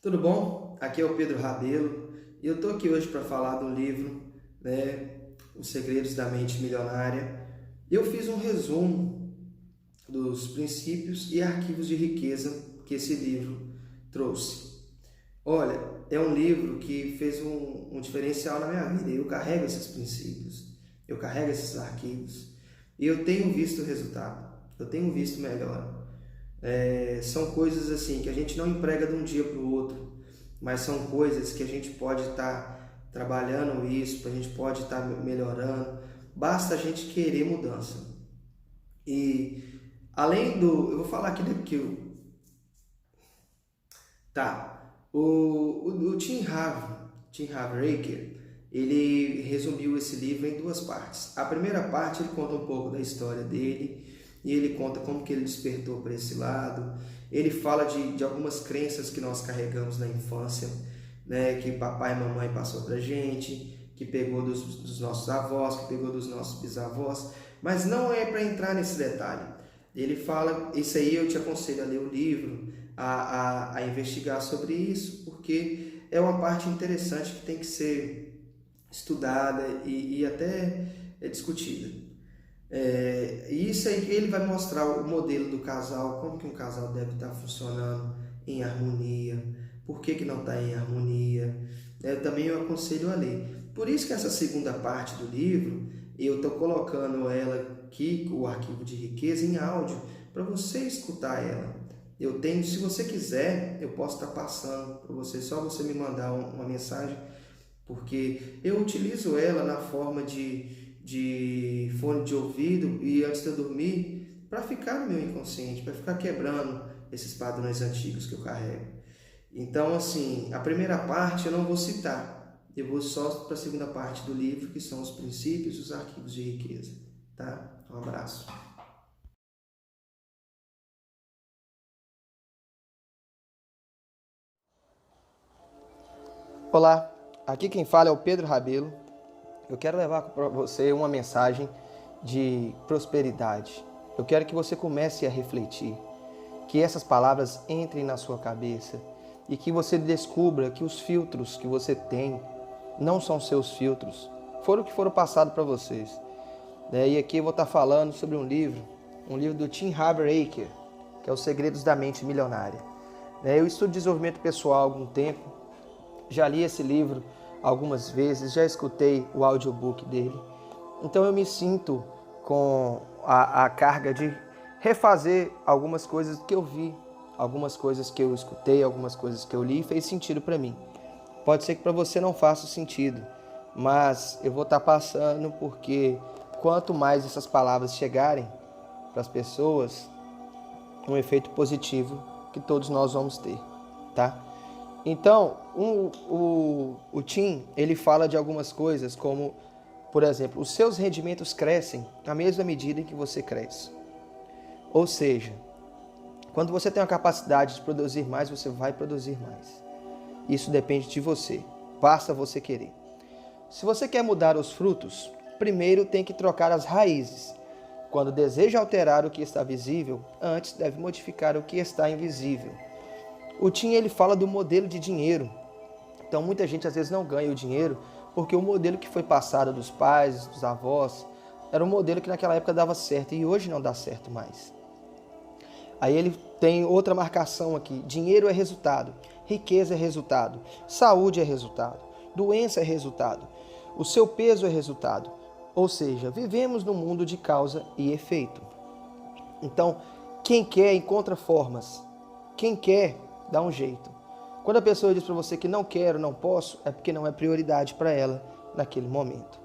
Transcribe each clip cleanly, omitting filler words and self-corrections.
Tudo bom? Aqui é o Pedro Rabelo e eu estou aqui hoje para falar do livro, Os Segredos da Mente Milionária. Eu fiz um resumo dos princípios e arquivos de riqueza que esse livro trouxe. Olha, é um livro que fez um diferencial na minha vida. Eu carrego esses princípios, eu carrego esses arquivos e eu tenho visto o resultado, eu tenho visto melhor. São coisas assim que a gente não emprega de um dia para o outro, mas são coisas que a gente pode estar trabalhando isso, a gente pode estar melhorando, basta a gente querer mudança. E além do, eu vou falar aqui que o Tim Havraker, ele resumiu esse livro em duas partes. A primeira parte ele conta um pouco da história dele e ele conta como que ele despertou para esse lado. Ele fala de algumas crenças que nós carregamos na infância, né, que papai e mamãe passou para gente, que pegou dos nossos avós, que pegou dos nossos bisavós, mas não é para entrar nesse detalhe. Ele fala, isso aí eu te aconselho a ler o livro, a investigar sobre isso, porque é uma parte interessante que tem que ser estudada e até discutida. E isso aí que ele vai mostrar o modelo do casal, como que um casal deve estar funcionando em harmonia, por que não está em harmonia. Também eu aconselho a ler. Por isso que essa segunda parte do livro, eu estou colocando ela aqui, o arquivo de riqueza, em áudio, para você escutar ela. Eu tenho, se você quiser, eu posso estar passando para você, só você me mandar uma mensagem, porque eu utilizo ela na forma de fone de ouvido e antes de eu dormir, para ficar no meu inconsciente, para ficar quebrando esses padrões antigos que eu carrego. Então, assim, a primeira parte eu não vou citar, eu vou só para a segunda parte do livro, que são os princípios e os arquivos de riqueza. Tá? Um abraço. Olá, aqui quem fala é o Pedro Rabelo. Eu quero levar para você uma mensagem de prosperidade. Eu quero que você comece a refletir, que essas palavras entrem na sua cabeça e que você descubra que os filtros que você tem não são seus filtros, foram o que foram passados para vocês. E aqui eu vou estar falando sobre um livro do Tim Havraker, que é Os Segredos da Mente Milionária. Eu estudo desenvolvimento pessoal há algum tempo, já li esse livro algumas vezes, já escutei o audiobook dele. Então eu me sinto com a carga de refazer algumas coisas que eu vi, algumas coisas que eu escutei, algumas coisas que eu li e fez sentido para mim. Pode ser que para você não faça sentido, mas eu vou estar passando porque quanto mais essas palavras chegarem para as pessoas, um efeito positivo que todos nós vamos ter, tá? Então, o Tim, ele fala de algumas coisas como, por exemplo, os seus rendimentos crescem na mesma medida em que você cresce. Ou seja, quando você tem a capacidade de produzir mais, você vai produzir mais. Isso depende de você, basta você querer. Se você quer mudar os frutos, primeiro tem que trocar as raízes. Quando deseja alterar o que está visível, antes deve modificar o que está invisível. O Tim, ele fala do modelo de dinheiro. Então muita gente às vezes não ganha o dinheiro porque o modelo que foi passado dos pais, dos avós, era um modelo que naquela época dava certo e hoje não dá certo mais. Aí ele tem outra marcação aqui: dinheiro é resultado, riqueza é resultado, saúde é resultado, doença é resultado, o seu peso é resultado. Ou seja, vivemos num mundo de causa e efeito. Então, quem quer encontra formas, quem quer dá um jeito. Quando a pessoa diz para você que não quero, não posso, é porque não é prioridade para ela naquele momento.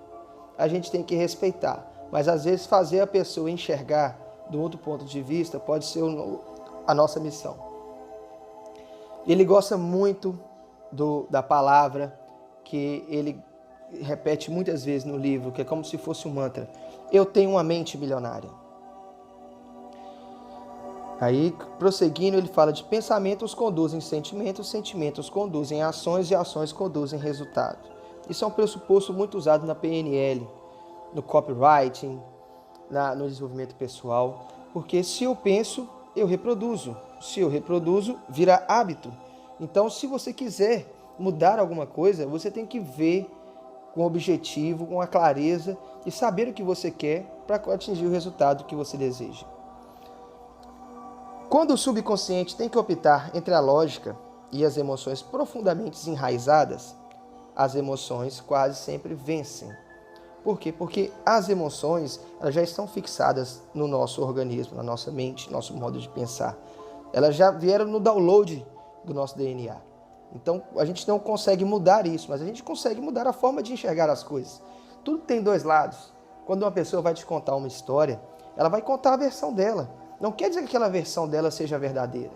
A gente tem que respeitar, mas às vezes fazer a pessoa enxergar do outro ponto de vista pode ser a nossa missão. Ele gosta muito da palavra que ele repete muitas vezes no livro, que é como se fosse um mantra: eu tenho uma mente milionária. Aí, prosseguindo, ele fala de pensamentos conduzem sentimentos, sentimentos conduzem ações e ações conduzem resultados. Isso é um pressuposto muito usado na PNL, no copywriting, no desenvolvimento pessoal, porque se eu penso, eu reproduzo. Se eu reproduzo, vira hábito. Então, se você quiser mudar alguma coisa, você tem que ver com objetivo, com a clareza e saber o que você quer para atingir o resultado que você deseja. Quando o subconsciente tem que optar entre a lógica e as emoções profundamente enraizadas, as emoções quase sempre vencem. Por quê? Porque as emoções elas já estão fixadas no nosso organismo, na nossa mente, no nosso modo de pensar. Elas já vieram no download do nosso DNA. Então, a gente não consegue mudar isso, mas a gente consegue mudar a forma de enxergar as coisas. Tudo tem dois lados. Quando uma pessoa vai te contar uma história, ela vai contar a versão dela. Não quer dizer que aquela versão dela seja verdadeira.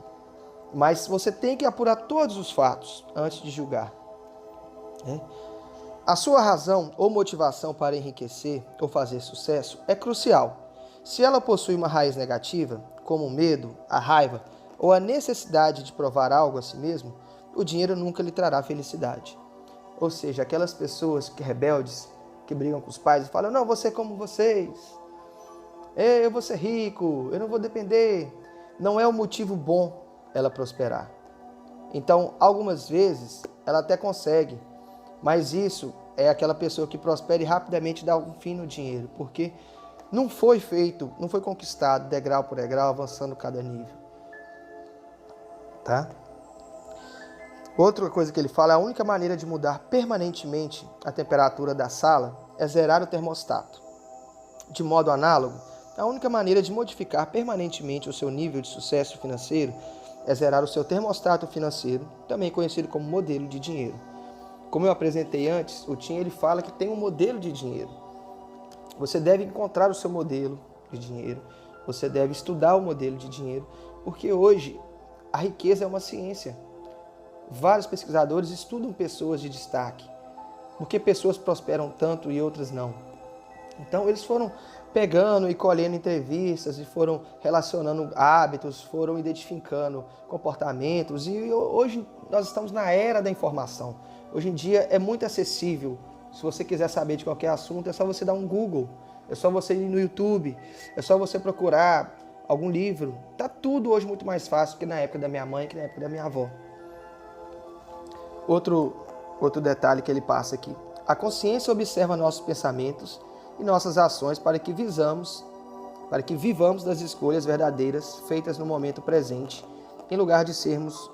Mas você tem que apurar todos os fatos antes de julgar. A sua razão ou motivação para enriquecer ou fazer sucesso é crucial. Se ela possui uma raiz negativa, como o medo, a raiva ou a necessidade de provar algo a si mesmo, o dinheiro nunca lhe trará felicidade. Ou seja, aquelas pessoas rebeldes, que brigam com os pais e falam, não, vou ser como vocês, eu vou ser rico, eu não vou depender. Não é um motivo bom ela prosperar. Então, algumas vezes, ela até consegue, mas isso é aquela pessoa que prospera e rapidamente dá um fim no dinheiro, porque não foi feito, não foi conquistado degrau por degrau, avançando cada nível. Tá? Outra coisa que ele fala, a única maneira de mudar permanentemente a temperatura da sala é zerar o termostato. De modo análogo, a única maneira de modificar permanentemente o seu nível de sucesso financeiro é zerar o seu termostato financeiro, também conhecido como modelo de dinheiro. Como eu apresentei antes, o Tim ele fala que tem um modelo de dinheiro. Você deve encontrar o seu modelo de dinheiro, você deve estudar o modelo de dinheiro, porque hoje a riqueza é uma ciência. Vários pesquisadores estudam pessoas de destaque, porque pessoas prosperam tanto e outras não. Então eles foram pegando e colhendo entrevistas e foram relacionando hábitos, foram identificando comportamentos e hoje nós estamos na era da informação. Hoje em dia é muito acessível. Se você quiser saber de qualquer assunto, é só você dar um Google, é só você ir no YouTube, é só você procurar algum livro. Tá tudo hoje muito mais fácil que na época da minha mãe, que na época da minha avó. Outro detalhe que ele passa aqui. A consciência observa nossos pensamentos e nossas ações para que vivamos das escolhas verdadeiras feitas no momento presente, em lugar de sermos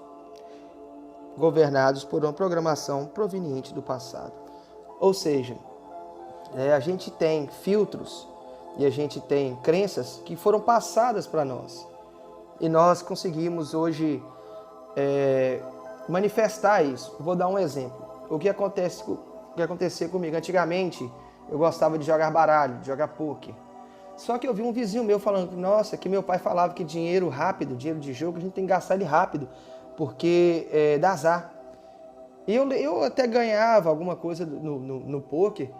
governados por uma programação proveniente do passado. Ou seja, a gente tem filtros e a gente tem crenças que foram passadas para nós. E nós conseguimos hoje manifestar isso. Vou dar um exemplo. O que acontecia comigo? Antigamente, eu gostava de jogar baralho, de jogar pôquer. Só que eu vi um vizinho meu falando, nossa, que meu pai falava que dinheiro rápido, dinheiro de jogo, a gente tem que gastar ele rápido, porque dá azar. E eu até ganhava alguma coisa no pôquer,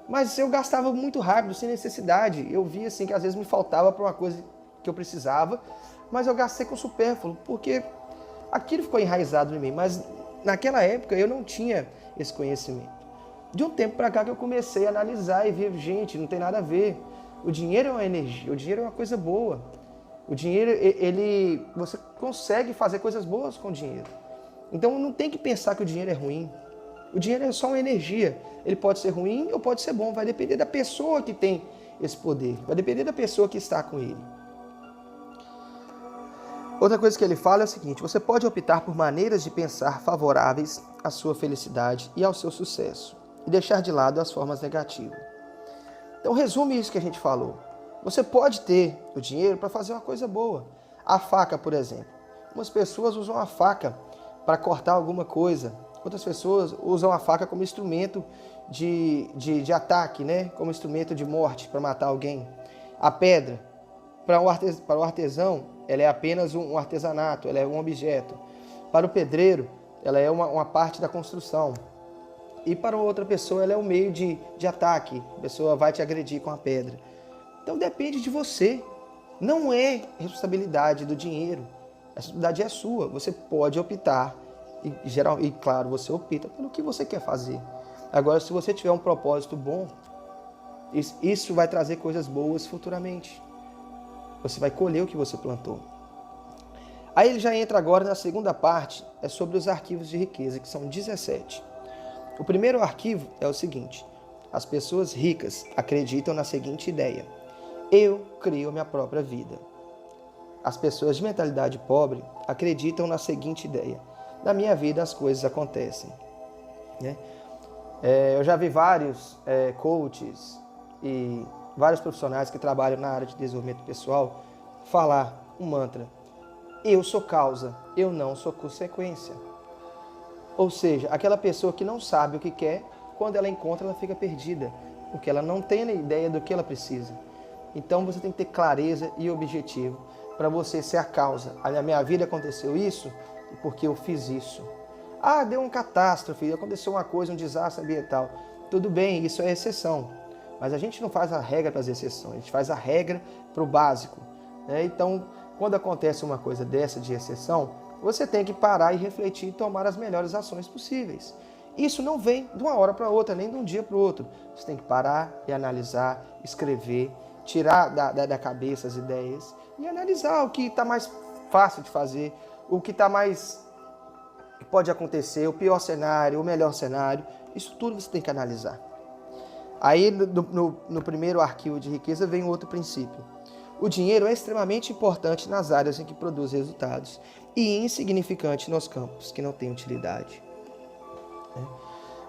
mas eu gastava muito rápido, sem necessidade. Eu via assim que às vezes me faltava para uma coisa que eu precisava, mas eu gastei com supérfluo, porque aquilo ficou enraizado em mim. Mas naquela época eu não tinha esse conhecimento. De um tempo para cá que eu comecei a analisar e ver, gente, não tem nada a ver. O dinheiro é uma energia, o dinheiro é uma coisa boa. O dinheiro, você consegue fazer coisas boas com o dinheiro. Então não tem que pensar que o dinheiro é ruim. O dinheiro é só uma energia. Ele pode ser ruim ou pode ser bom. Vai depender da pessoa que tem esse poder. Vai depender da pessoa que está com ele. Outra coisa que ele fala é o seguinte: você pode optar por maneiras de pensar favoráveis à sua felicidade e ao seu sucesso, e deixar de lado as formas negativas. Então resume isso que a gente falou. Você pode ter o dinheiro para fazer uma coisa boa. A faca, por exemplo. Umas pessoas usam a faca para cortar alguma coisa. Outras pessoas usam a faca como instrumento de ataque, né? Como instrumento de morte, para matar alguém. A pedra, para o artesão, ela é apenas um artesanato, ela é um objeto. Para o pedreiro, ela é uma parte da construção. E para outra pessoa, ela é um meio de ataque. A pessoa vai te agredir com a pedra. Então depende de você. Não é responsabilidade do dinheiro. A responsabilidade é sua. Você pode optar. E claro, você opta pelo que você quer fazer. Agora, se você tiver um propósito bom, isso vai trazer coisas boas futuramente. Você vai colher o que você plantou. Aí ele já entra agora na segunda parte, é sobre os arquivos de riqueza, que são 17. O primeiro arquivo é o seguinte: as pessoas ricas acreditam na seguinte ideia: eu crio minha própria vida. As pessoas de mentalidade pobre acreditam na seguinte ideia: na minha vida as coisas acontecem. Né? Eu já vi vários coaches e vários profissionais que trabalham na área de desenvolvimento pessoal falar um mantra: eu sou causa, eu não sou consequência. Ou seja, aquela pessoa que não sabe o que quer, quando ela encontra, ela fica perdida, porque ela não tem ideia do que ela precisa. Então você tem que ter clareza e objetivo para você ser a causa. Na minha vida aconteceu isso porque eu fiz isso. Ah, deu uma catástrofe, aconteceu uma coisa, um desastre ambiental. Tudo bem, isso é exceção. Mas a gente não faz a regra para as exceções, a gente faz a regra para o básico. Né? Então, quando acontece uma coisa dessa de exceção, você tem que parar e refletir e tomar as melhores ações possíveis. Isso não vem de uma hora para outra, nem de um dia para o outro. Você tem que parar e analisar, escrever, tirar da cabeça as ideias e analisar o que está mais fácil de fazer, o que está mais que pode acontecer, o pior cenário, o melhor cenário. Isso tudo você tem que analisar. Aí no primeiro arquivo de riqueza vem um outro princípio. O dinheiro é extremamente importante nas áreas em que produz resultados e insignificante nos campos que não têm utilidade.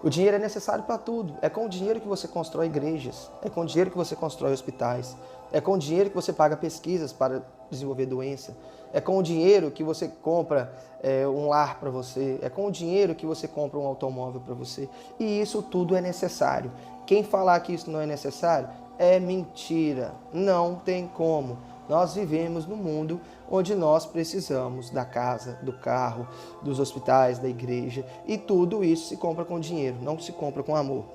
O dinheiro é necessário para tudo. É com o dinheiro que você constrói igrejas, é com o dinheiro que você constrói hospitais, é com o dinheiro que você paga pesquisas para desenvolver doença, é com o dinheiro que você compra um lar para você, é com o dinheiro que você compra um automóvel para você. E isso tudo é necessário. Quem falar que isso não é necessário é mentira. Não tem como. Nós vivemos num mundo onde nós precisamos da casa, do carro, dos hospitais, da igreja, e tudo isso se compra com dinheiro, não se compra com amor.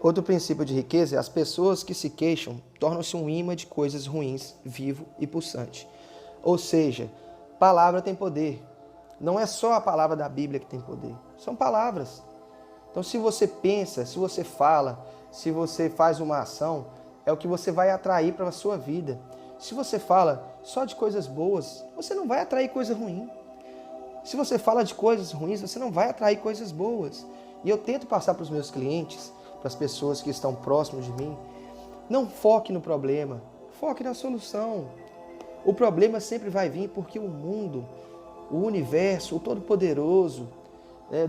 Outro princípio de riqueza é as pessoas que se queixam tornam-se um imã de coisas ruins, vivo e pulsante. Ou seja, palavra tem poder. Não é só a palavra da Bíblia que tem poder, são palavras. Então, se você pensa, se você fala, se você faz uma ação, é o que você vai atrair para a sua vida. Se você fala só de coisas boas, você não vai atrair coisa ruim. Se você fala de coisas ruins, você não vai atrair coisas boas. E eu tento passar para os meus clientes, para as pessoas que estão próximas de mim, não foque no problema, foque na solução. O problema sempre vai vir porque o mundo, o universo, o Todo-Poderoso,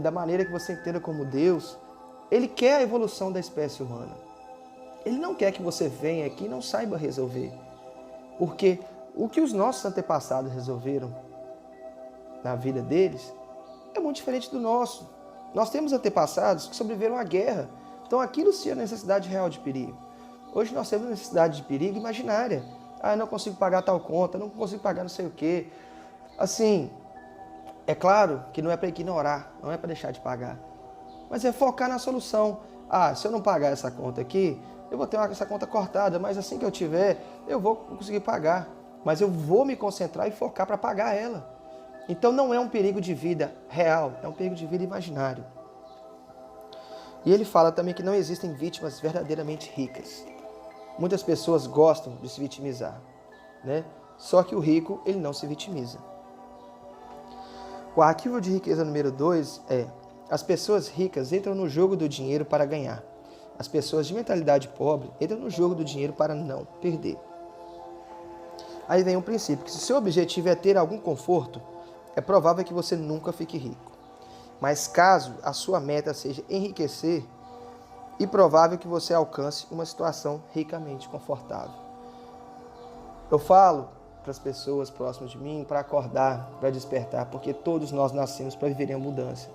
da maneira que você entenda como Deus, Ele quer a evolução da espécie humana. Ele não quer que você venha aqui e não saiba resolver. Porque o que os nossos antepassados resolveram na vida deles é muito diferente do nosso. Nós temos antepassados que sobreviveram à guerra. Então aquilo sim é necessidade real de perigo. Hoje nós temos necessidade de perigo imaginária. Ah, eu não consigo pagar tal conta, não consigo pagar não sei o quê. Assim, é claro que não é para ignorar, não é para deixar de pagar. Mas é focar na solução. Ah, se eu não pagar essa conta aqui, eu vou ter essa conta cortada, mas assim que eu tiver, eu vou conseguir pagar. Mas eu vou me concentrar e focar para pagar ela. Então não é um perigo de vida real, é um perigo de vida imaginário. E ele fala também que não existem vítimas verdadeiramente ricas. Muitas pessoas gostam de se vitimizar, né? Só que o rico, ele não se vitimiza. O arquivo de riqueza número 2 é: as pessoas ricas entram no jogo do dinheiro para ganhar. As pessoas de mentalidade pobre entram no jogo do dinheiro para não perder. Aí vem um princípio, que se o seu objetivo é ter algum conforto, é provável que você nunca fique rico. Mas caso a sua meta seja enriquecer, é provável que você alcance uma situação ricamente confortável. Eu falo para as pessoas próximas de mim para acordar, para despertar, porque todos nós nascemos para viver em abundância.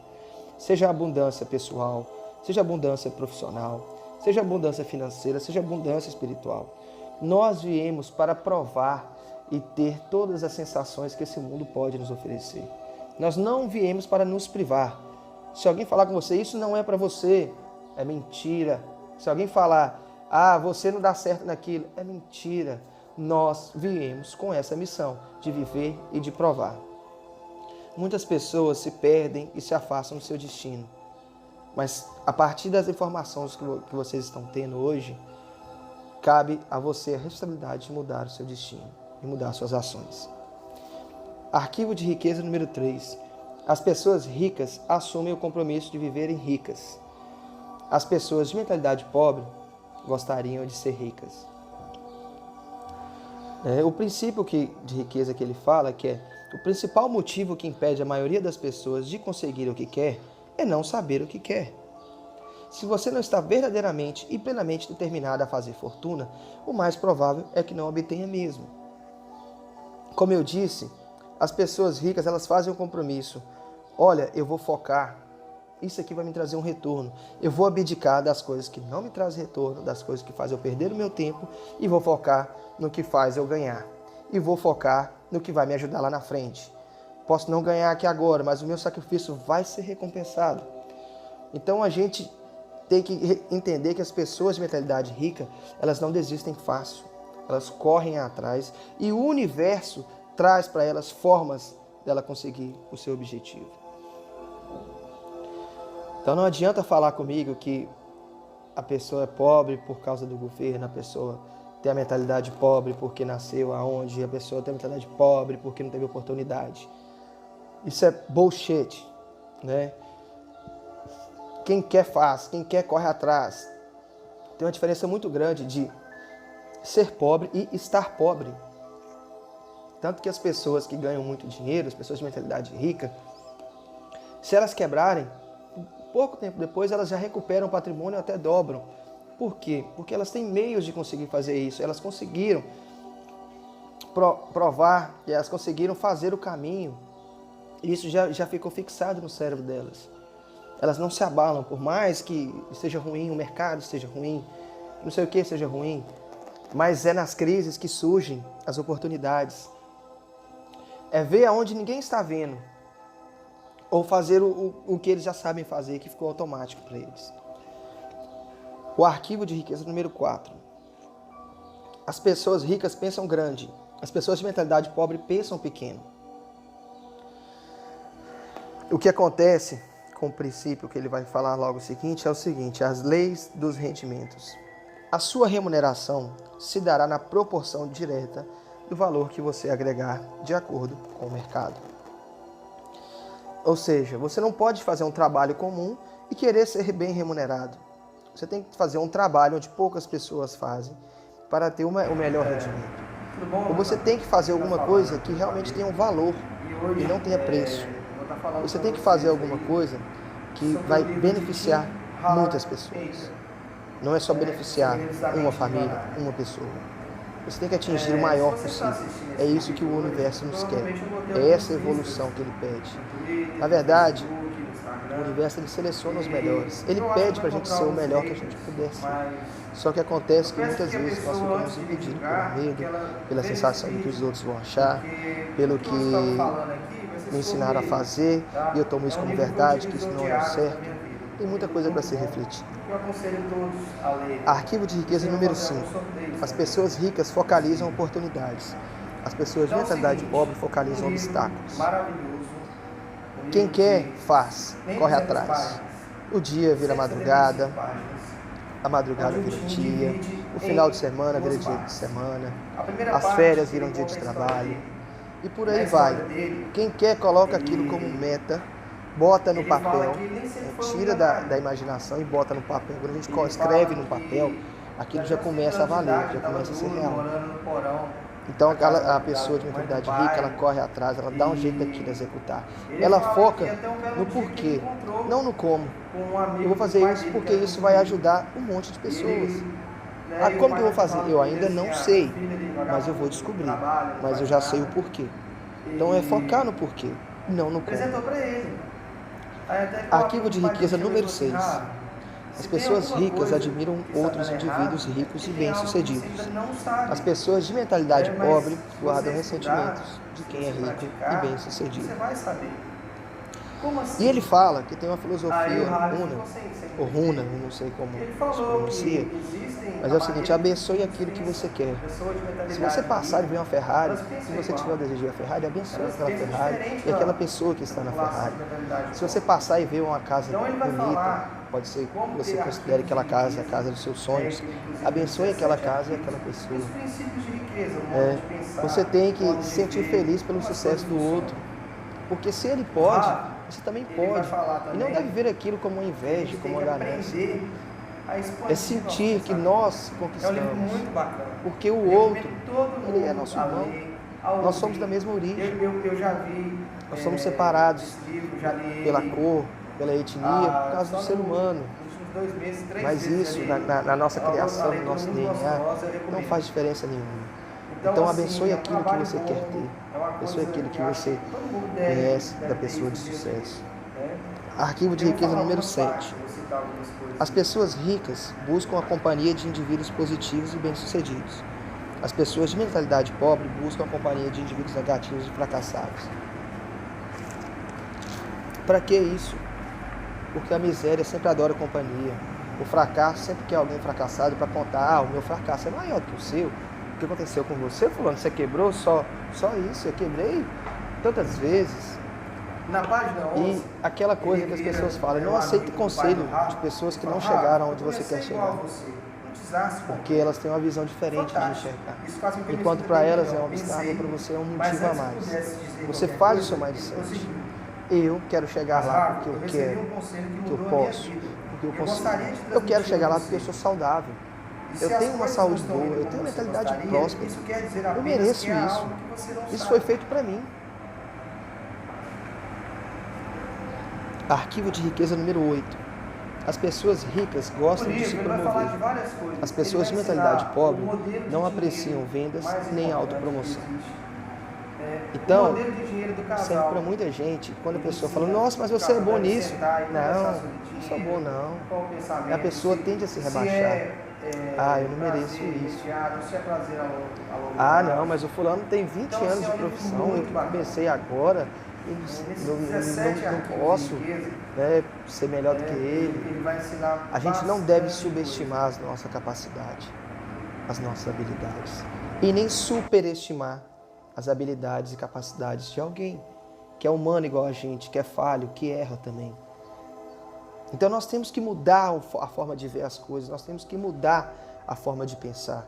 Seja abundância pessoal, seja abundância profissional, seja abundância financeira, seja abundância espiritual. Nós viemos para provar e ter todas as sensações que esse mundo pode nos oferecer. Nós não viemos para nos privar. Se alguém falar com você, isso não é para você, é mentira. Se alguém falar, você não dá certo naquilo, é mentira. Nós viemos com essa missão de viver e de provar. Muitas pessoas se perdem e se afastam do seu destino. Mas a partir das informações que vocês estão tendo hoje, cabe a você a responsabilidade de mudar o seu destino e mudar suas ações. Arquivo de riqueza número 3. As pessoas ricas assumem o compromisso de viverem ricas. As pessoas de mentalidade pobre gostariam de ser ricas. O princípio de riqueza que ele fala, que é o principal motivo que impede a maioria das pessoas de conseguir o que quer, é não saber o que quer. Se você não está verdadeiramente e plenamente determinado a fazer fortuna, o mais provável é que não obtenha mesmo. Como eu disse, as pessoas ricas, elas fazem um compromisso. Olha, eu vou focar, isso aqui vai me trazer um retorno. Eu vou abdicar das coisas que não me trazem retorno, das coisas que fazem eu perder o meu tempo, e vou focar no que faz eu ganhar. E vou focar no que vai me ajudar lá na frente. Posso não ganhar aqui agora, mas o meu sacrifício vai ser recompensado. Então a gente tem que entender que as pessoas de mentalidade rica, elas não desistem fácil. Elas correm atrás e o universo traz para elas formas dela conseguir o seu objetivo. Então não adianta falar comigo que a pessoa é pobre por causa do governo, a pessoa tem a mentalidade pobre porque nasceu aonde, a pessoa tem a mentalidade pobre porque não teve oportunidade. Isso é bullshit, né? Quem quer faz, quem quer corre atrás. Tem uma diferença muito grande de ser pobre e estar pobre. Tanto que as pessoas que ganham muito dinheiro, as pessoas de mentalidade rica, se elas quebrarem, pouco tempo depois elas já recuperam o patrimônio e até dobram. Por quê? Porque elas têm meios de conseguir fazer isso. Elas conseguiram provar, elas conseguiram fazer o caminho. E isso já ficou fixado no cérebro delas. Elas não se abalam, por mais que seja ruim, o mercado esteja ruim, não sei o que seja ruim, mas é nas crises que surgem as oportunidades. É ver aonde ninguém está vendo, ou fazer o que eles já sabem fazer, que ficou automático para eles. O arquivo de riqueza número 4. As pessoas ricas pensam grande, as pessoas de mentalidade pobre pensam pequeno. O que acontece com o princípio que ele vai falar logo o seguinte é o seguinte: as leis dos rendimentos. A sua remuneração se dará na proporção direta do valor que você agregar de acordo com o mercado. Ou seja, você não pode fazer um trabalho comum e querer ser bem remunerado. Você tem que fazer um trabalho onde poucas pessoas fazem para ter o melhor rendimento. Ou você tem que fazer alguma coisa que realmente tenha um valor e não tenha preço. Você tem que fazer alguma coisa que vai beneficiar muitas pessoas. Não é só beneficiar uma família, uma pessoa. Você tem que atingir o maior possível. É isso que o universo nos quer. É essa evolução que ele pede. Na verdade, o universo ele seleciona os melhores. Ele pede para a gente ser o melhor que a gente puder ser. Só que acontece que muitas vezes nós ficamos impedidos pelo medo, pela sensação de que os outros vão achar, pelo que me ensinaram a fazer, e eu tomo isso como verdade, que isso não é o certo. Tem muita coisa para ser refletida. Arquivo de riqueza número 5. As pessoas ricas focalizam oportunidades. As pessoas de mentalidade pobre focalizam obstáculos. Quem quer, faz, corre atrás. O dia vira madrugada, a madrugada vira dia, o final de semana vira dia de semana, as férias viram dia de trabalho, e por aí vai. Quem quer, coloca aquilo como meta, bota no papel, tira da imaginação e bota no papel. Quando a gente escreve no papel, aquilo já começa a valer, já começa a ser real. Então a pessoa de mentalidade rica, ela corre atrás, ela dá um jeito daquilo executar. Ela foca no porquê, não no como. Eu vou fazer isso porque isso vai ajudar um monte de pessoas. Ah, como que eu vou fazer? Eu ainda não sei, mas eu vou descobrir. Mas eu já sei o porquê. Então é focar no porquê, não no como. Arquivo de riqueza número 6. As pessoas ricas admiram outros indivíduos ricos e bem-sucedidos. As pessoas de mentalidade pobre guardam ressentimentos de quem é rico e bem-sucedido. Como assim? E ele fala que tem uma filosofia Runa, ou Runa, eu não sei como ele se falou pronuncia, que existem mas é o seguinte: abençoe aquilo que você quer. Se você passar e ver uma Ferrari, se você tiver o desejo de ver a Ferrari, abençoe aquela Ferrari e aquela pessoa que está na Ferrari. Se você passar e ver uma casa bonita, pode ser que você considere aquela casa a casa dos seus sonhos, abençoe aquela casa e aquela pessoa. Você tem que se sentir feliz pelo sucesso do outro, porque se ele pode, você também pode. E não deve ver aquilo como uma inveja, como uma ganância. É sentir que nós conquistamos, porque o outro, ele é nosso irmão. Nós somos da mesma origem. Nós somos separados pela cor, pela etnia, por causa do ser humano. Mas isso, na nossa criação, no nosso DNA, não faz diferença nenhuma. Então abençoe aquilo que você quer ter. Abençoe aquilo que você conhece da pessoa de sucesso. Arquivo de riqueza número 7. As pessoas ricas buscam a companhia de indivíduos positivos e bem-sucedidos. As pessoas de mentalidade pobre buscam a companhia de indivíduos negativos e fracassados. Para que isso? Porque a miséria sempre adora companhia. O fracasso sempre quer alguém fracassado para contar: o meu fracasso é maior do que o seu. O que aconteceu com você, fulano? Você quebrou só isso? Eu quebrei tantas vezes. Na página 11, e aquela coisa que as pessoas falam: não aceite conselho de pessoas que não chegaram onde você quer chegar. Porque elas têm uma visão diferente de enxergar. Enquanto para elas é um obstáculo, para você é um motivo a mais. Você faz o seu mindset. Eu quero chegar lá porque eu quero, porque eu posso, porque eu consigo. Eu quero chegar lá porque eu sou saudável. Eu tenho uma saúde boa, eu tenho uma mentalidade próspera. Eu mereço isso. Isso foi feito para mim. Arquivo de riqueza número 8. As pessoas ricas gostam de se promover. As pessoas de mentalidade pobre não apreciam vendas nem autopromoção. Então, serve para muita gente, quando a pessoa fala: nossa, mas você é bom nisso. Não sou bom não. A pessoa tende a se rebaixar. Eu não mereço isso. Não, mas o fulano tem 20 anos de profissão, eu que comecei agora, não posso ser melhor do que ele. A gente não deve subestimar a nossa capacidade, as nossas habilidades, e nem superestimar as habilidades e capacidades de alguém que é humano igual a gente, que é falho, que erra também. Então nós temos que mudar a forma de ver as coisas, nós temos que mudar a forma de pensar.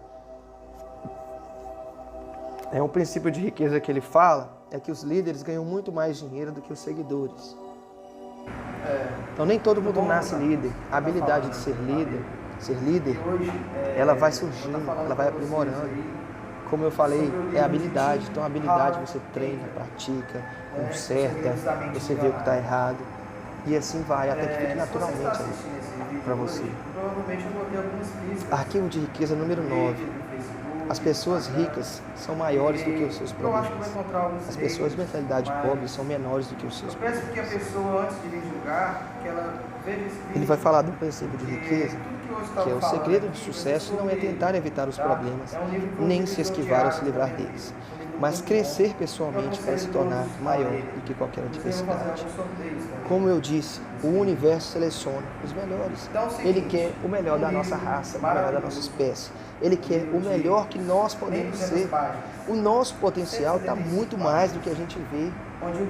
Um princípio de riqueza que ele fala é que os líderes ganham muito mais dinheiro do que os seguidores. Então nem todo mundo nasce líder. A habilidade de ser líder, ela vai surgindo, ela vai aprimorando. Como eu falei, é habilidade. Então a habilidade você treina, pratica, conserta, você vê o que está errado. E assim vai, até que fique naturalmente para você. Arquivo de riqueza número 9. As pessoas ricas são maiores do que os seus problemas. As pessoas de mentalidade pobre são menores do que os seus problemas. Ele vai falar do princípio de riqueza, que é o segredo de sucesso não é tentar evitar os problemas, nem se esquivar ou se livrar deles, mas crescer pessoalmente para se tornar maior do que qualquer adversidade. Como eu disse, o universo seleciona os melhores. Ele quer o melhor da nossa raça, o melhor da nossa espécie. Ele quer o melhor que nós podemos ser. O nosso potencial está muito mais do que a gente vê.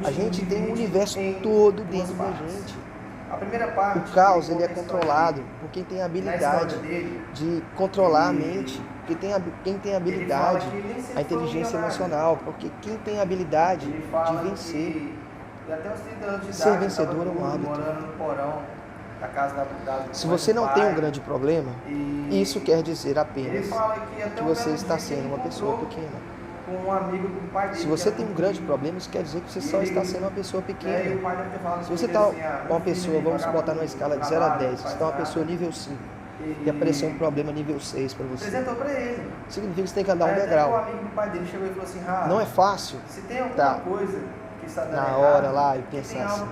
A gente tem o universo todo dentro da gente. O caos ele é controlado por quem tem a habilidade de controlar a mente, quem tem a habilidade, a inteligência emocional, porque quem tem a habilidade de vencer. Ser vencedor é um hábito. Se você não tem um grande problema, isso quer dizer apenas que você está sendo uma pessoa pequena. Se você tem um grande problema, isso quer dizer que você só está sendo uma pessoa pequena. Se você está uma pessoa, vamos botar numa escala de 0 a 10, você está uma pessoa nível 5 e apareceu um problema nível 6 para você, significa que você tem que andar um degrau. Não é fácil na hora lá e pensar assim,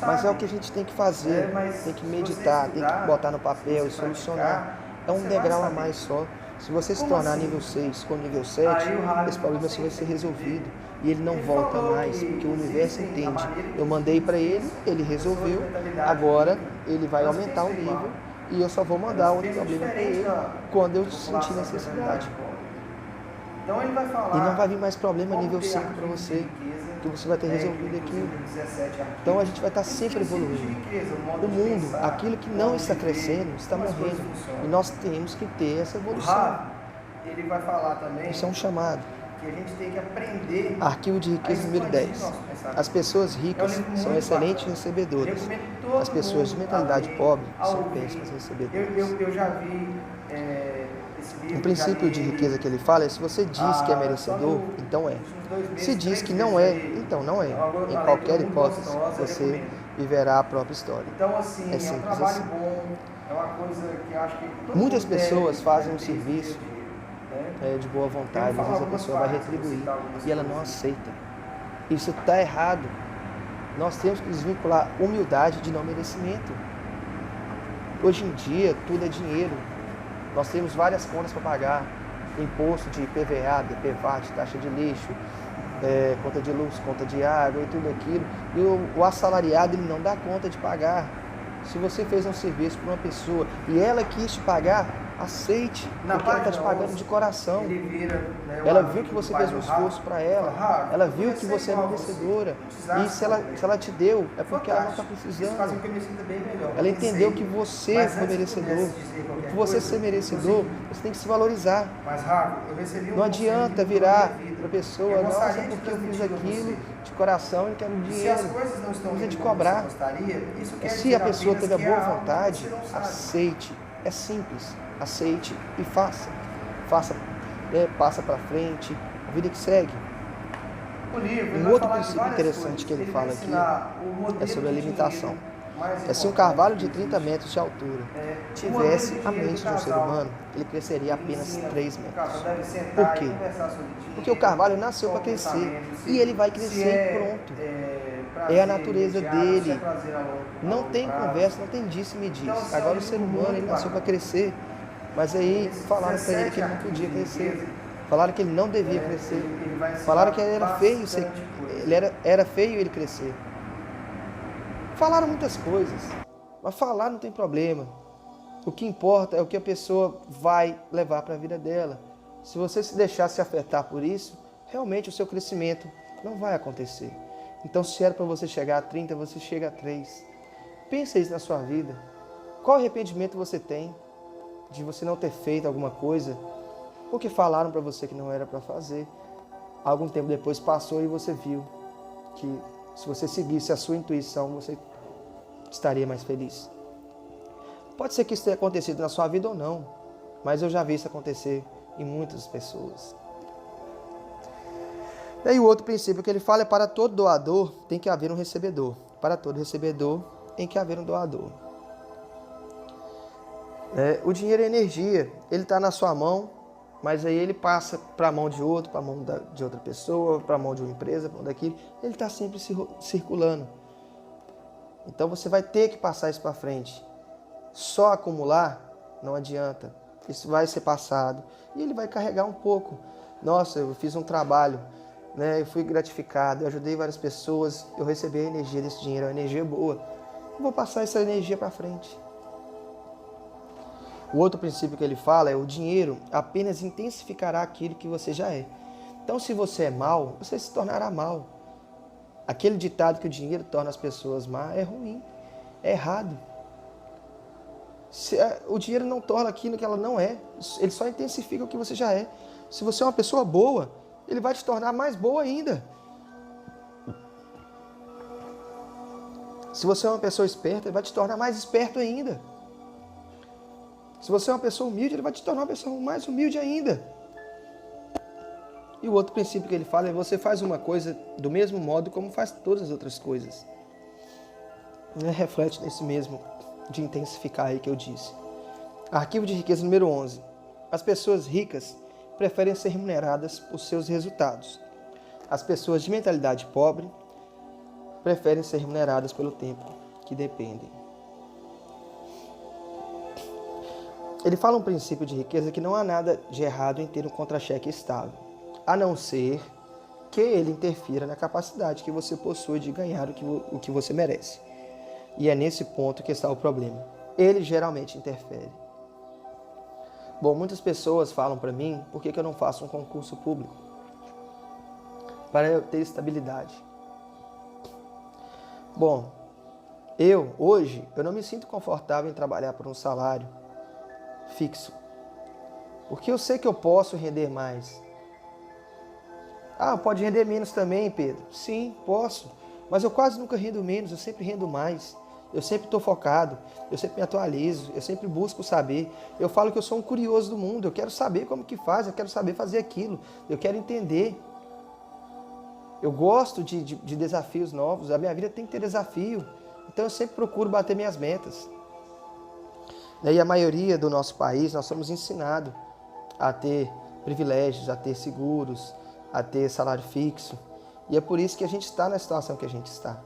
mas é o que a gente tem que fazer, tem que meditar, tem que botar no papel e solucionar. É um degrau a mais só. Se você se tornar nível 6 ou nível 7, esse problema só vai ser resolvido. e ele não volta mais, porque o universo entende. Eu mandei para ele, ele resolveu, agora ele vai aumentar o nível e eu só vou mandar outro problema para ele quando eu sentir necessidade. Então ele vai falar. E não vai vir mais problema nível 5 para você, que você vai ter resolvido aquilo. Então a gente vai estar sempre evoluindo. O mundo, aquilo que não está crescendo, está morrendo. E nós temos que ter essa evolução. Ele vai falar também. Isso é um chamado. Que a gente tem que aprender. Arquivo de riqueza número 10. As pessoas ricas são excelentes recebedoras. As pessoas de mentalidade pobre são péssimas recebedoras. Eu já vi esse livro. Um princípio de riqueza que ele fala é: se você diz que é merecedor, então é. Se diz que não é, então não é. Em qualquer hipótese, você viverá a própria história. Então, assim, É simples um trabalho assim. bom, é uma coisa que eu acho que Muitas pessoas fazem um serviço de boa vontade, às vezes a pessoa vai retribuir e ela não aceita. Isso está errado. Nós temos que desvincular humildade de não merecimento. Hoje em dia, tudo é dinheiro. Nós temos várias contas para pagar. Imposto de IPVA, DPVAT, taxa de lixo, conta de luz, conta de água e tudo aquilo. E o assalariado ele não dá conta de pagar. Se você fez um serviço para uma pessoa e ela quis te pagar, aceite, porque ela está te pagando de coração. Ela viu que você fez um esforço para ela, ela viu que você é merecedora. E se ela te deu, é porque ela não está precisando. Ela entendeu que você foi merecedor. Por você ser merecedor, você tem que se valorizar. Não adianta virar para a pessoa: nossa, porque eu fiz aquilo de coração e quero dinheiro. Não precisa de cobrar. E se a pessoa teve a boa vontade, aceite. É simples. Aceite e faça. Passa para frente, a vida que segue. Um outro princípio interessante que ele fala aqui é sobre a limitação. Se um carvalho de 30 metros de altura tivesse a mente de um ser humano, ele cresceria apenas 3 metros. Por quê? Porque o carvalho nasceu para crescer e ele vai crescer e pronto. É a natureza dele. Não tem conversa, não tem disse me diz. Agora o ser humano, ele nasceu para crescer. Mas aí falaram para ele que ele não podia crescer. Falaram que ele não devia crescer. Falaram que ele era feio, era feio ele crescer. Falaram muitas coisas, mas falar não tem problema. O que importa é o que a pessoa vai levar para a vida dela. Se você se deixar se afetar por isso, realmente o seu crescimento não vai acontecer. Então, se era para você chegar a 30, você chega a 3. Pensa isso na sua vida. Qual arrependimento você tem de você não ter feito alguma coisa porque falaram para você que não era para fazer? Algum tempo depois passou e você viu que se você seguisse a sua intuição, você estaria mais feliz. Pode ser que isso tenha acontecido na sua vida ou não, mas eu já vi isso acontecer em muitas pessoas. E aí o outro princípio que ele fala é: para todo doador tem que haver um recebedor. Para todo recebedor tem que haver um doador. O dinheiro é energia, ele está na sua mão, mas aí ele passa para a mão de outro, para a mão de outra pessoa, para a mão de uma empresa, para a mão daquilo. Ele está sempre circulando. Então você vai ter que passar isso para frente. Só acumular não adianta. Isso vai ser passado e ele vai carregar um pouco. Nossa, eu fiz um trabalho, eu fui gratificado, eu ajudei várias pessoas, eu recebi a energia desse dinheiro, a energia boa. Eu vou passar essa energia para frente. O outro princípio que ele fala é: o dinheiro apenas intensificará aquilo que você já é. Então, se você é mau, você se tornará mau. Aquele ditado que o dinheiro torna as pessoas más é ruim, é errado. O dinheiro não torna aquilo que ela não é, ele só intensifica o que você já é. Se você é uma pessoa boa, ele vai te tornar mais boa ainda. Se você é uma pessoa esperta, ele vai te tornar mais esperto ainda. Se você é uma pessoa humilde, ele vai te tornar uma pessoa mais humilde ainda. E o outro princípio que ele fala é: você faz uma coisa do mesmo modo como faz todas as outras coisas. Reflete nesse mesmo de intensificar aí que eu disse. Arquivo de riqueza número 11. As pessoas ricas preferem ser remuneradas por seus resultados. As pessoas de mentalidade pobre preferem ser remuneradas pelo tempo que dependem. Ele fala um princípio de riqueza que não há nada de errado em ter um contra-cheque estável, a não ser que ele interfira na capacidade que você possui de ganhar o que você merece. E é nesse ponto que está o problema. Ele geralmente interfere. Bom, muitas pessoas falam para mim por que eu não faço um concurso público para eu ter estabilidade. Bom, hoje, eu não me sinto confortável em trabalhar por um salário fixo. Porque eu sei que eu posso render mais. Ah, pode render menos também, Pedro? Sim, posso. Mas eu quase nunca rendo menos, eu sempre rendo mais. Eu sempre estou focado, eu sempre me atualizo, eu sempre busco saber. Eu falo que eu sou um curioso do mundo, eu quero saber como que faz, eu quero saber fazer aquilo, eu quero entender. Eu gosto de desafios novos, a minha vida tem que ter desafio. Então eu sempre procuro bater minhas metas. E a maioria do nosso país, nós somos ensinados a ter privilégios, a ter seguros, a ter salário fixo. E é por isso que a gente está na situação que a gente está.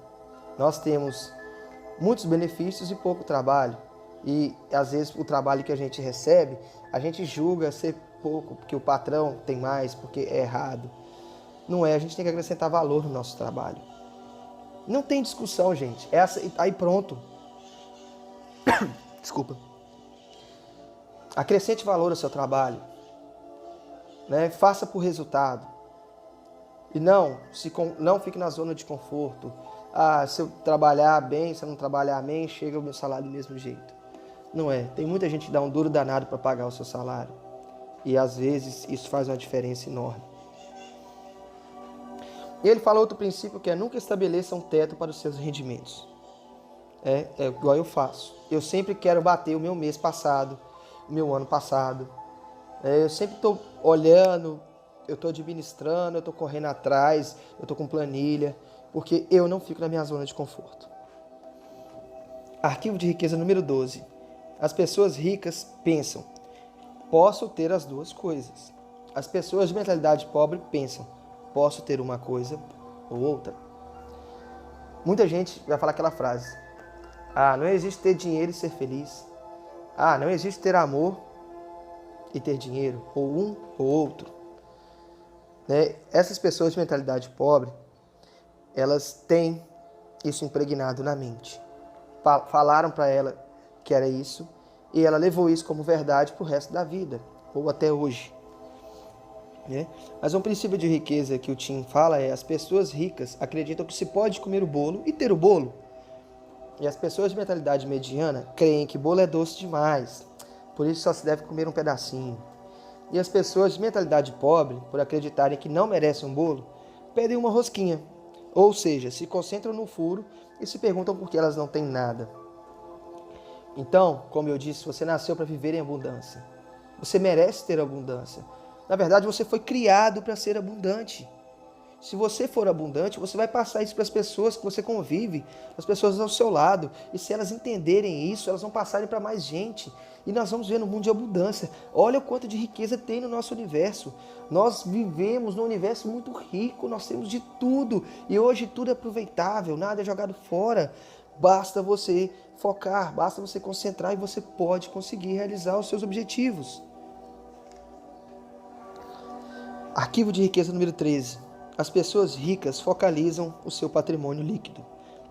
Nós temos muitos benefícios e pouco trabalho. E às vezes o trabalho que a gente recebe, a gente julga ser pouco, porque o patrão tem mais, porque é errado. Não é, a gente tem que acrescentar valor no nosso trabalho. Não tem discussão, gente. Aí pronto. Desculpa. Acrescente valor ao seu trabalho. Né? Faça por resultado. E não fique na zona de conforto. Ah, se eu trabalhar bem, se eu não trabalhar bem, chega o meu salário do mesmo jeito. Não é. Tem muita gente que dá um duro danado para pagar o seu salário. E às vezes isso faz uma diferença enorme. E ele fala outro princípio que é nunca estabeleça um teto para os seus rendimentos. É igual eu faço. Eu sempre quero bater o meu mês passado, o meu ano passado. Eu sempre estou olhando, eu estou administrando, eu estou correndo atrás, eu estou com planilha, porque eu não fico na minha zona de conforto. Arquivo de riqueza número 12. As pessoas ricas pensam, posso ter as duas coisas. As pessoas de mentalidade pobre pensam, posso ter uma coisa ou outra. Muita gente vai falar aquela frase, não existe ter dinheiro e ser feliz. Não existe ter amor e ter dinheiro, ou um ou outro. Né? Essas pessoas de mentalidade pobre, elas têm isso impregnado na mente. Falaram para ela que era isso, e ela levou isso como verdade para o resto da vida, ou até hoje. Né? Mas um princípio de riqueza que o Tim fala as pessoas ricas acreditam que se pode comer o bolo e ter o bolo. E as pessoas de mentalidade mediana creem que bolo é doce demais, por isso só se deve comer um pedacinho. E as pessoas de mentalidade pobre, por acreditarem que não merecem um bolo, pedem uma rosquinha. Ou seja, se concentram no furo e se perguntam por que elas não têm nada. Então, como eu disse, você nasceu para viver em abundância. Você merece ter abundância. Na verdade, você foi criado para ser abundante. Se você for abundante, você vai passar isso para as pessoas que você convive, as pessoas ao seu lado. E se elas entenderem isso, elas vão passarem para mais gente. E nós vamos ver no mundo de abundância. Olha o quanto de riqueza tem no nosso universo. Nós vivemos num universo muito rico, nós temos de tudo. E hoje tudo é aproveitável, nada é jogado fora. Basta você focar, basta você concentrar e você pode conseguir realizar os seus objetivos. Arquivo de riqueza número 13. As pessoas ricas focalizam o seu patrimônio líquido.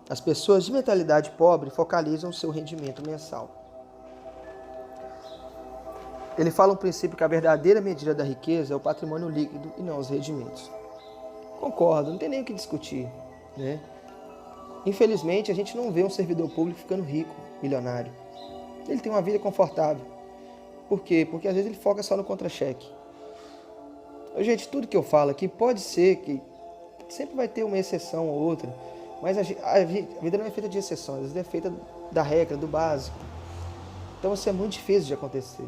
As pessoas de mentalidade pobre focalizam o seu rendimento mensal. Ele fala um princípio que a verdadeira medida da riqueza é o patrimônio líquido e não os rendimentos. Concordo, não tem nem o que discutir, né? Infelizmente, a gente não vê um servidor público ficando rico, milionário. Ele tem uma vida confortável. Por quê? Porque às vezes ele foca só no contra-cheque. Gente, tudo que eu falo aqui pode ser que sempre vai ter uma exceção ou outra, mas a vida não é feita de exceções, a vida é feita da regra, do básico. Então isso é muito difícil de acontecer.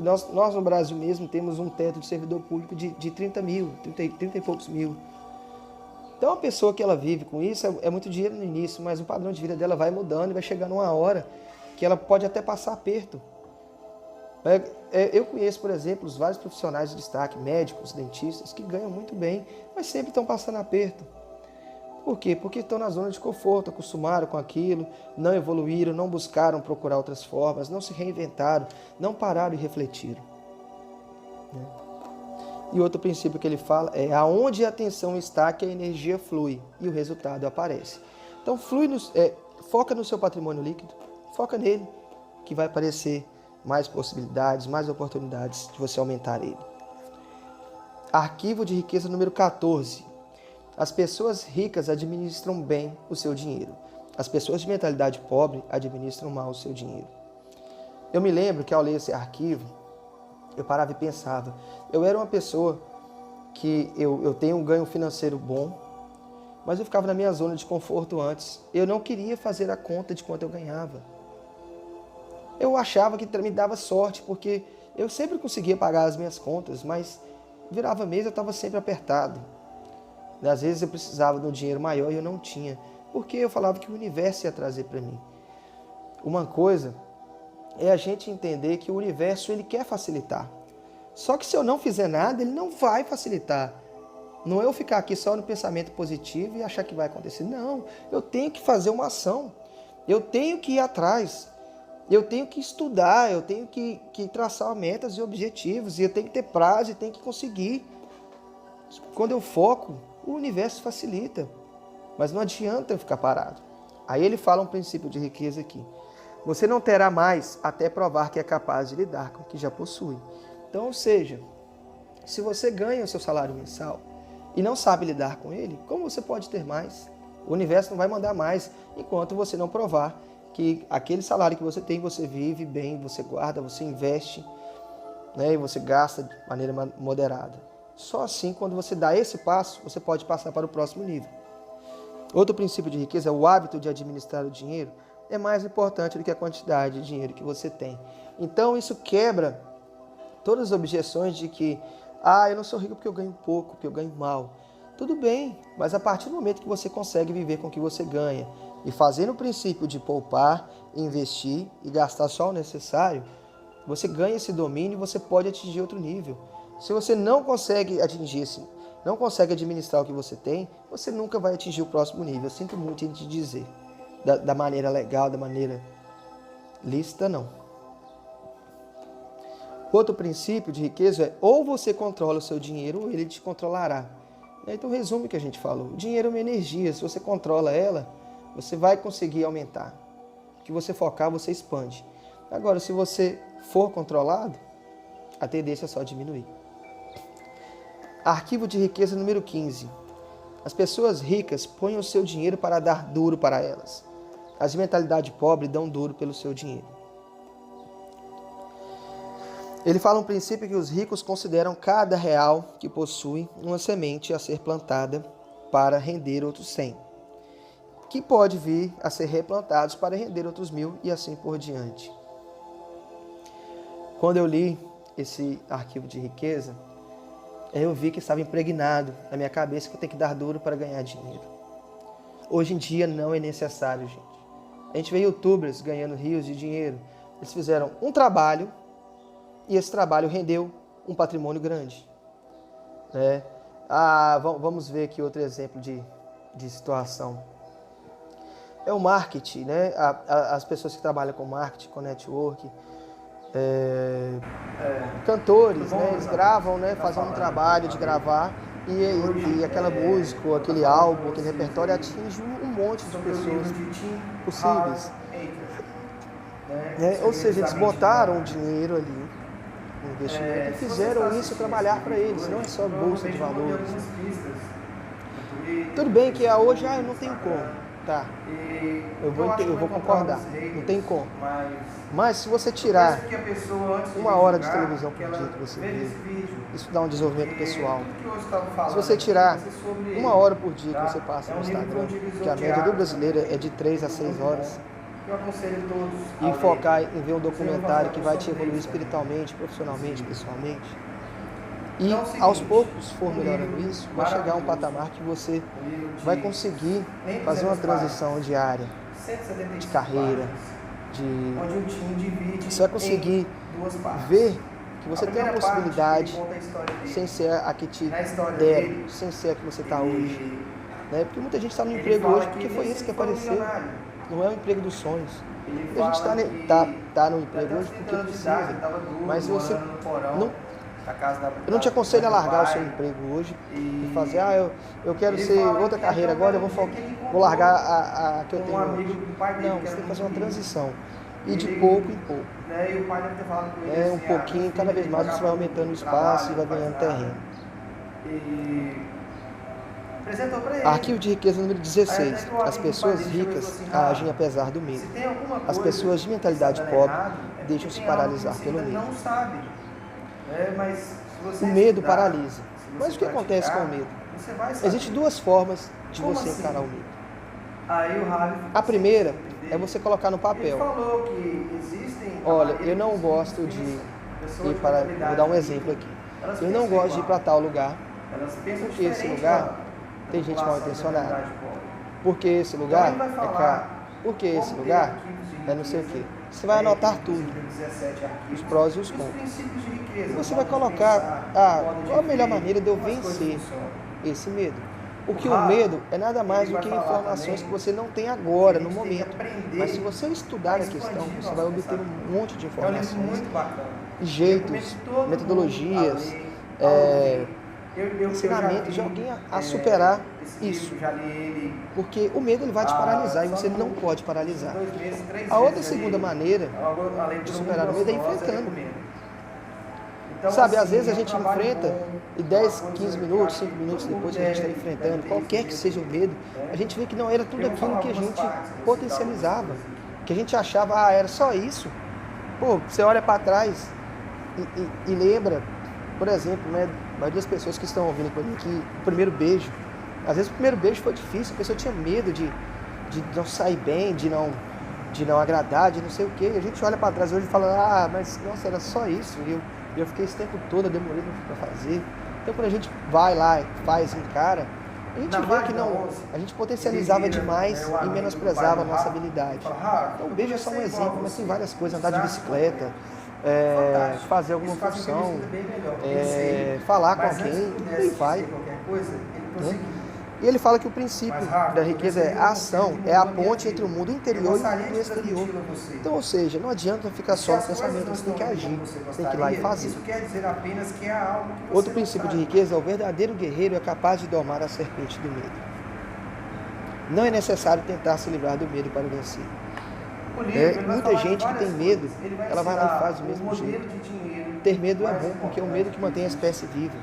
Nós no Brasil mesmo temos um teto de servidor público de 30 mil, 30 e poucos mil. Então a pessoa que ela vive com isso é muito dinheiro no início, mas o padrão de vida dela vai mudando e vai chegar numa hora que ela pode até passar aperto. Eu conheço, por exemplo, os vários profissionais de destaque, médicos, dentistas, que ganham muito bem, mas sempre estão passando aperto. Por quê? Porque estão na zona de conforto, acostumaram com aquilo, não evoluíram, não buscaram procurar outras formas, não se reinventaram, não pararam e refletiram. E outro princípio que ele fala é aonde a atenção está que a energia flui e o resultado aparece. Então foca no seu patrimônio líquido, foca nele, que vai aparecer mais possibilidades, mais oportunidades de você aumentar ele. Arquivo de riqueza número 14. As pessoas ricas administram bem o seu dinheiro. As pessoas de mentalidade pobre administram mal o seu dinheiro. Eu me lembro que ao ler esse arquivo, eu parava e pensava, eu era uma pessoa que eu tenho um ganho financeiro bom, mas eu ficava na minha zona de conforto antes. Eu não queria fazer a conta de quanto eu ganhava. Eu achava que me dava sorte, porque eu sempre conseguia pagar as minhas contas, mas virava mês eu estava sempre apertado. Às vezes eu precisava de um dinheiro maior e eu não tinha, porque eu falava que o universo ia trazer para mim. Uma coisa é a gente entender que o universo ele quer facilitar. Só que se eu não fizer nada, ele não vai facilitar. Não é eu ficar aqui só no pensamento positivo e achar que vai acontecer. Não, eu tenho que fazer uma ação. Eu tenho que ir atrás. Eu tenho que estudar, eu tenho que traçar metas e objetivos. E eu tenho que ter prazo e tenho que conseguir. Quando eu foco, o universo facilita. Mas não adianta eu ficar parado. Aí ele fala um princípio de riqueza aqui. Você não terá mais até provar que é capaz de lidar com o que já possui. Então, ou seja, se você ganha o seu salário mensal e não sabe lidar com ele, como você pode ter mais? O universo não vai mandar mais enquanto você não provar que aquele salário que você tem, você vive bem, você guarda, você investe, né, e você gasta de maneira moderada. Só assim, quando você dá esse passo, você pode passar para o próximo nível. Outro princípio de riqueza é o hábito de administrar o dinheiro. É mais importante do que a quantidade de dinheiro que você tem. Então isso quebra todas as objeções de que eu não sou rico porque eu ganho pouco, porque eu ganho mal. Tudo bem, mas a partir do momento que você consegue viver com o que você ganha e fazendo o princípio de poupar, investir e gastar só o necessário, você ganha esse domínio e você pode atingir outro nível. Se você não consegue não consegue administrar o que você tem, você nunca vai atingir o próximo nível. Eu sinto muito em te dizer. Da maneira legal, da maneira lícita, não. Outro princípio de riqueza é ou você controla o seu dinheiro ou ele te controlará. Então resume o que a gente falou. O dinheiro é uma energia, se você controla ela, você vai conseguir aumentar. O que você focar, você expande. Agora, se você for controlado, a tendência é só diminuir. Arquivo de riqueza número 15. As pessoas ricas põem o seu dinheiro para dar duro para elas. As de mentalidade pobre dão duro pelo seu dinheiro. Ele fala um princípio que os ricos consideram cada real que possuem uma semente a ser plantada para render outros 100, que pode vir a ser replantados para render outros 1000 e assim por diante. Quando eu li esse arquivo de riqueza, eu vi que estava impregnado na minha cabeça que eu tenho que dar duro para ganhar dinheiro. Hoje em dia não é necessário, gente. A gente vê youtubers ganhando rios de dinheiro. Eles fizeram um trabalho e esse trabalho rendeu um patrimônio grande. Né? Vamos ver aqui outro exemplo de situação. É o marketing, né? As pessoas que trabalham com marketing, com network, cantores, né? Eles gravam, né? Fazem um trabalho de gravar e aquela música, aquele álbum, aquele repertório atinge um monte de pessoas possíveis. Ou seja, eles botaram o dinheiro ali no investimento e fizeram isso trabalhar para eles, não é só bolsa de valores. Tudo bem que hoje eu não tenho como. Tá, eu vou concordar, não tem como. Mas se você tirar 1 hora de televisão por dia que você vê, isso dá um desenvolvimento pessoal. Se você tirar 1 hora por dia que você passa no Instagram, que a média do brasileiro é de 3 a 6 horas, e focar em ver um documentário que vai te evoluir espiritualmente, profissionalmente, pessoalmente, e aos poucos for melhorando isso, vai chegar a um patamar que você vai conseguir fazer uma transição diária, de carreira, você vai conseguir ver que você tem uma possibilidade sem ser a que te deram, sem ser a que você está hoje. Né? Porque muita gente está no emprego hoje porque foi esse que apareceu, não é o emprego dos sonhos. A gente está no emprego hoje porque precisa, mas se você não da casa da Eu não te aconselho a largar o pai, seu emprego hoje e e fazer, eu quero ele ser fala outra que carreira até o agora, eu mesmo dia que ele vou encontrou largar a que eu com tenho um amigo hoje. do pai dele, Não, que você era tem que fazer uma muito rico. transição. E de Ele, pouco em pouco. né, e o pai deve ter falado com ele Um assim, pouquinho, meu cada filho, vez ele mais você vai acaba aumentando o no espaço e vai trabalho, não ganhando faz nada. terreno. E apresentou para ele. Arquivo de riqueza número Aí até 16. que o As amigo do pai pessoas dele chegou e falou ricas assim, agem Rafa, apesar do medo. se tem alguma As coisa pessoas de que está mentalidade dando pobre errado, é porque deixam-se tem algo que paralisar você pelo ainda medo. não sabe. Mas se você O medo estudar, paralisa. se você Mas o que acontece com o praticar, medo? você vai saber. Existem duas formas de Como você assim? encarar o medo. Aí o Ravi ficou A primeira sem entender. é você colocar no Ele papel. falou que existem... Olha, eu não gosto de ir para... Vou dar um exemplo aqui. Eu não gosto de ir para tal lugar, Elas pensam porque esse diferente lugar da tem gente mal população da intencionada. comunidade pobre. Porque esse Então lugar ele vai é falar caro. Porque esse como lugar ter arquivos de é não sei o riqueza, quê. Você vai anotar tudo, 17 arquivos, os prós e os os contras. princípios de riqueza, E você o vai modo de colocar, pensar, o modo de qual a melhor ver, maneira de eu como as coisas vencer funcionam. esse medo? Porque O o Rafa, medo é nada mais ele do vai que falar informações também que você não tem agora, que a no gente tem que momento. aprender Mas se você estudar a a questão, expandir você nosso vai obter pensamento. um monte de É um livro informações, muito bacana. jeitos, Recomendo todo mundo metodologias, a ler, a ouvir. Eu já ensinamentos de vi, alguém a superar esse isso. livro, já li ele Porque o medo ele vai te paralisar e só você no- não pode em paralisar. 2 meses, 3 A outra vezes segunda ali. maneira A leitura de superar o muito medo é gostosa, eu enfrentando. recomendo. Então, Sabe, às assim, vezes a é um gente trabalho enfrenta bom, e é uma 10, coisa 15 que eu minutos, acho 5 que minutos todo mundo depois que a gente está deve enfrentando, ter qualquer esse que seja o medo, medo, né? a gente vê que não era tudo Eu vou aquilo falar que a algumas gente partes, vou citar potencializava, algumas coisas aqui. que a gente achava, era só isso. Pô, você olha para trás e lembra, por exemplo, né, a maioria das pessoas que estão ouvindo por aqui, o primeiro beijo. Às vezes o primeiro beijo foi difícil, a pessoa tinha medo de não sair bem, de não agradar, de não sei o quê. E a gente olha para trás hoje e fala, mas nossa, era só isso. E eu fiquei esse tempo todo, eu demorei para fazer. Então quando a gente vai lá e faz, encara, a gente vê que não, a gente potencializava demais e menosprezava a nossa habilidade. Então o beijo é só um exemplo, mas tem várias coisas, andar de bicicleta, fazer alguma função, falar com alguém, e vai. Né? E ele fala que o princípio da riqueza é a ação, é a ponte entre o mundo interior e o mundo exterior. Então, ou seja, não adianta ficar só no pensamento, você tem que agir, você tem que ir lá e fazer. Isso quer dizer apenas que é algo que você Outro não princípio de sabe. riqueza é o verdadeiro guerreiro é capaz de domar a serpente do medo. Não é necessário tentar se livrar do medo para vencer. O livro, ele vai Muita falar de gente que várias tem medo, coisas. Ele ela vai lá e ensinar faz do o mesmo modelo jeito. de dinheiro Ter medo é mais bom, porque é o medo que mantém a espécie viva.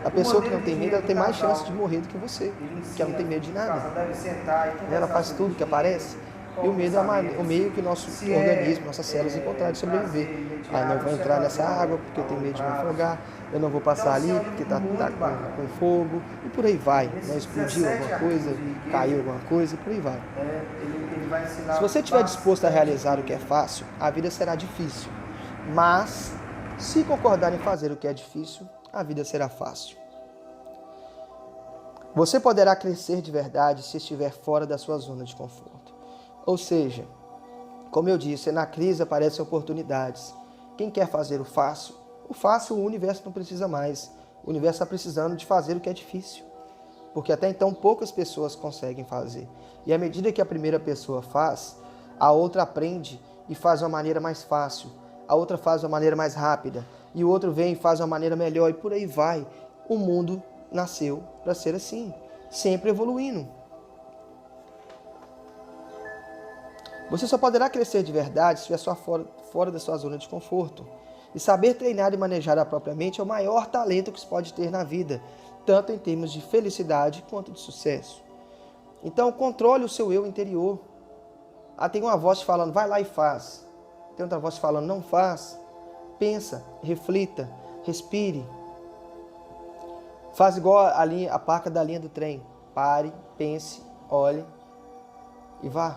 A o pessoa que modelo não tem de medo, ela tem dinheiro mais do chance casal. de morrer do que você, Ele que ela não tem medo de ensina que o nada. casal deve sentar e conversar Ela faz sobre tudo que dinheiro, aparece. E o medo é o meio que o nosso se organismo, nossas células encontraram de sobreviver. Não vou entrar nessa água porque eu tenho medo de me afogar. Eu não vou passar ali porque está com fogo. E por aí vai. Né? Explodiu alguma coisa, caiu alguma coisa e por aí vai. Ele vai ensinar Se você estiver disposto a realizar o que é fácil, a vida será difícil. Mas, se concordar em fazer o que é difícil, a vida será fácil. Você poderá crescer de verdade se estiver fora da sua zona de conforto. Ou seja, como eu disse, na crise aparecem oportunidades. Quem quer fazer o fácil o universo não precisa mais. O universo está precisando de fazer o que é difícil. Porque até então poucas pessoas conseguem fazer. E à medida que a primeira pessoa faz, a outra aprende e faz de uma maneira mais fácil. A outra faz de uma maneira mais rápida. E o outro vem e faz de uma maneira melhor. E por aí vai. O mundo nasceu para ser assim, sempre evoluindo. Você só poderá crescer de verdade se estiver só fora da sua zona de conforto. E saber treinar e manejar a própria mente é o maior talento que se pode ter na vida, tanto em termos de felicidade quanto de sucesso. Então, controle o seu eu interior. Tem uma voz falando, vai lá e faz. Tem outra voz falando, não faz. Pensa, reflita, respire. Faz igual a placa da linha do trem. Pare, pense, olhe e vá.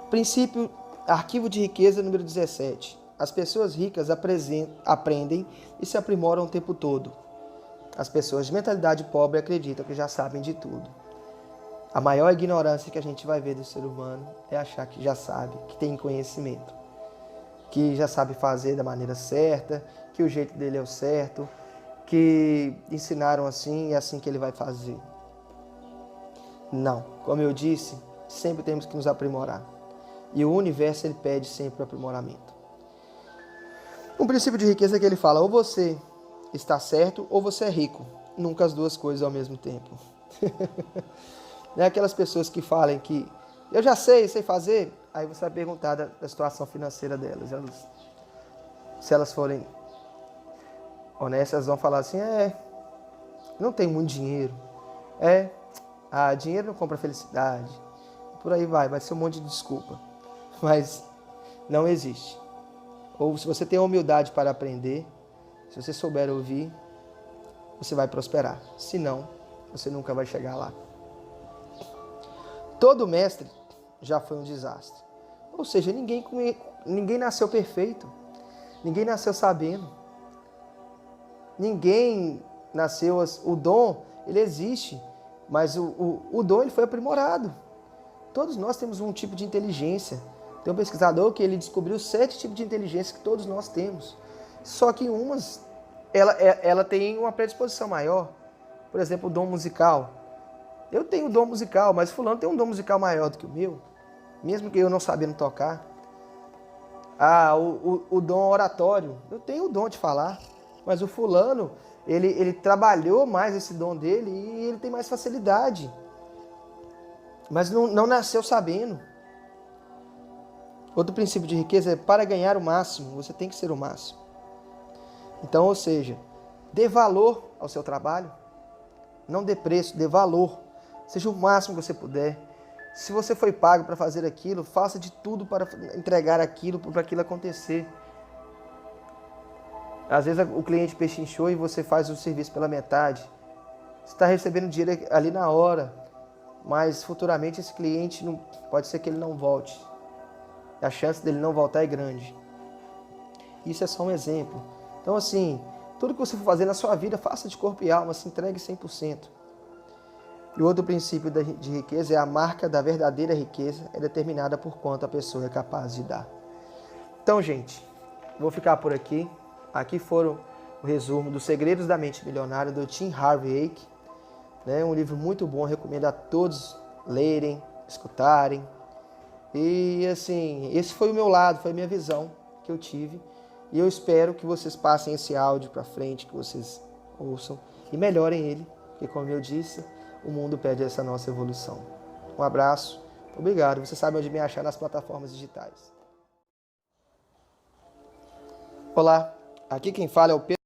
Princípio, arquivo de riqueza número 17. As pessoas ricas aprendem e se aprimoram o tempo todo. As pessoas de mentalidade pobre acreditam que já sabem de tudo. A maior ignorância que a gente vai ver do ser humano é achar que já sabe, que tem conhecimento, que já sabe fazer da maneira certa, que o jeito dele é o certo, que ensinaram assim e é assim que ele vai fazer. Não, como eu disse, sempre temos que nos aprimorar. E o universo ele pede sempre o aprimoramento. Um princípio de riqueza é que ele fala, ou você está certo ou você é rico. Nunca as duas coisas ao mesmo tempo. Não é aquelas pessoas que falam que eu já sei fazer, aí você vai perguntar da situação financeira delas. Se elas forem honestas, elas vão falar assim, não tenho muito dinheiro. Dinheiro não compra felicidade. Por aí vai ser um monte de desculpa. Mas não existe. Ou se você tem a humildade para aprender, se você souber ouvir, você vai prosperar. Se não, você nunca vai chegar lá. Todo mestre já foi um desastre. Ou seja, ninguém nasceu perfeito. Ninguém nasceu sabendo. Ninguém nasceu... O dom, ele existe, mas o dom ele foi aprimorado. Todos nós temos um tipo de inteligência. Tem um pesquisador que ele descobriu 7 tipos de inteligência que todos nós temos. Só que umas, ela tem uma predisposição maior. Por exemplo, o dom musical. Eu tenho dom musical, mas fulano tem um dom musical maior do que o meu. Mesmo que eu não sabendo tocar. O dom oratório. Eu tenho o dom de falar. Mas o fulano, ele trabalhou mais esse dom dele e ele tem mais facilidade. Mas não nasceu sabendo. Outro princípio de riqueza é para ganhar o máximo, você tem que ser o máximo. Então, ou seja, dê valor ao seu trabalho. Não dê preço, dê valor. Seja o máximo que você puder. Se você foi pago para fazer aquilo, faça de tudo para entregar aquilo, para aquilo acontecer. Às vezes o cliente pechinchou e você faz o serviço pela metade. Você está recebendo dinheiro ali na hora, mas futuramente esse cliente pode ser que ele não volte. A chance dele não voltar é grande. Isso é só um exemplo. Então, assim, tudo que você for fazer na sua vida, faça de corpo e alma, se entregue 100%. E o outro princípio de riqueza é a marca da verdadeira riqueza, é determinada por quanto a pessoa é capaz de dar. Então, gente, vou ficar por aqui. Aqui foram o resumo dos Segredos da Mente Milionária, do Tim Harvey Eake. Um livro muito bom, recomendo a todos lerem, escutarem. E assim, esse foi o meu lado, foi a minha visão que eu tive. E eu espero que vocês passem esse áudio para frente, que vocês ouçam e melhorem ele, porque como eu disse, o mundo pede essa nossa evolução. Um abraço, obrigado. Você sabe onde me achar nas plataformas digitais. Olá, aqui quem fala é o Pedro.